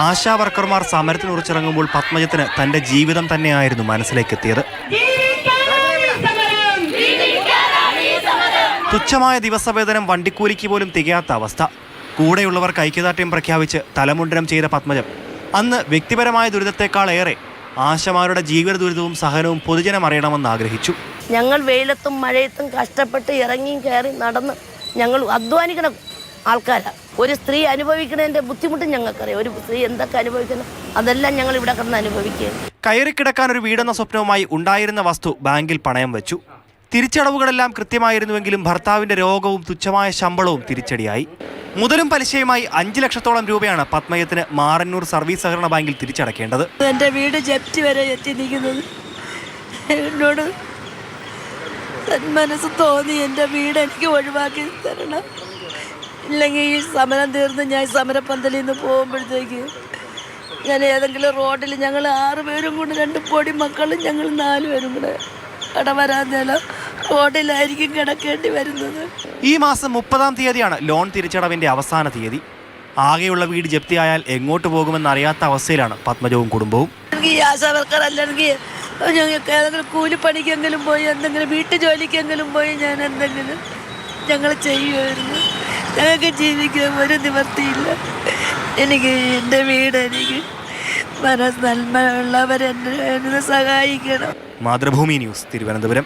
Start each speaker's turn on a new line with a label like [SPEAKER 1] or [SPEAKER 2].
[SPEAKER 1] ആശാ വർക്കർമാർ സമരത്തിനുറിച്ചിറങ്ങുമ്പോൾ പത്മജത്തിന് തന്റെ ജീവിതം തന്നെയായിരുന്നു മനസ്സിലേക്കെത്തിയത്. തുച്ഛമായ ദിവസവേതനം വണ്ടിക്കൂലിക്ക് പോലും തികയാത്ത അവസ്ഥ. കൂടെയുള്ളവർക്ക് ഐക്യദാർഢ്യം പ്രഖ്യാപിച്ച് തലമുണ്ടനം ചെയ്ത പത്മജം അന്ന് വ്യക്തിപരമായ ദുരിതത്തെക്കാളേറെ ആശമാരുടെ ജീവിത ദുരിതവും സഹനവും പൊതുജനം അറിയണമെന്ന് ആഗ്രഹിച്ചു.
[SPEAKER 2] ഞങ്ങൾ വെയിലത്തും മഴയത്തും കഷ്ടപ്പെട്ട് ഇറങ്ങിയും കയറി നടന്ന് ഞങ്ങൾ അധ്വാനിക്കണ ആൾക്കാരാണ്. ഒരു സ്ത്രീ അനുഭവിക്കുന്നതിൻ്റെ ബുദ്ധിമുട്ടും ഞങ്ങൾക്കറിയാം. ഒരു സ്ത്രീ എന്തൊക്കെ അനുഭവിക്കണം അതെല്ലാം ഞങ്ങൾ ഇവിടെ കിടന്ന് അനുഭവിക്കുകയാണ്.
[SPEAKER 1] കയറിക്കിടക്കാൻ ഒരു വീടെന്ന സ്വപ്നവുമായി ഉണ്ടായിരുന്ന വസ്തു ബാങ്കിൽ പണയം വെച്ചു. തിരിച്ചടവുകളെല്ലാം കൃത്യമായിരുന്നുവെങ്കിലും ഭർത്താവിന്റെ രോഗവും തുച്ഛമായ ശമ്പളവും തിരിച്ചടിയായി. മുതലും പലിശയുമായി 5 ലക്ഷത്തോളം രൂപയാണ് പത്മജത്തിന് മാറന്നൂർ സർവീസ് സഹകരണ ബാങ്കിൽ തിരിച്ചടക്കേണ്ടത്.
[SPEAKER 2] എൻ്റെ വീട് ജപ്തി വരെ എത്തി നിൽക്കുന്നത്. എന്നോട് മനസ്സ് തോന്നി എൻ്റെ വീട് എനിക്ക് ഒഴിവാക്കി തരണം. ഇല്ലെങ്കിൽ ഈ സമരം തീർന്ന് ഞാൻ സമരപ്പന്തലിൽ നിന്ന് പോകുമ്പോഴത്തേക്ക് ഞാൻ ഏതെങ്കിലും റോഡിൽ ഞങ്ങൾ 6 പേരും കൂടെ 2 പൊടി മക്കളും ഞങ്ങൾ 4 പേരും കൂടെ കടവരാന്തേലോ റോഡിലായിരിക്കും കിടക്കേണ്ടി വരുന്നത്.
[SPEAKER 1] ഈ മാസം 30-ാം തീയതിയാണ് ലോൺ തിരിച്ചടവിന്റെ അവസാന തീയതി. ആകെയുള്ള വീട് ജപ്തിയായാൽ എങ്ങോട്ട് പോകുമെന്നറിയാത്ത അവസ്ഥയിലാണ് പത്മജവും കുടുംബവും.
[SPEAKER 2] എനിക്ക് ഈ ആശാവർക്കർ അല്ലെങ്കിൽ ഞങ്ങൾക്ക് ഏതെങ്കിലും കൂലിപ്പണിക്കെങ്കിലും പോയി എന്തെങ്കിലും വീട്ടു ജോലിക്കെങ്കിലും പോയി ഞാൻ എന്തെങ്കിലും ഞങ്ങൾ ചെയ്യുമായിരുന്നു. ഞങ്ങൾക്ക് ജീവിക്കാൻ ഒരു നിവർത്തിയില്ല. എനിക്ക് എൻ്റെ വീട് എനിക്ക് മനസ്സ് നന്മയുള്ളവരെന്നെ സഹായിക്കണം.
[SPEAKER 1] മാതൃഭൂമി ന്യൂസ്, തിരുവനന്തപുരം.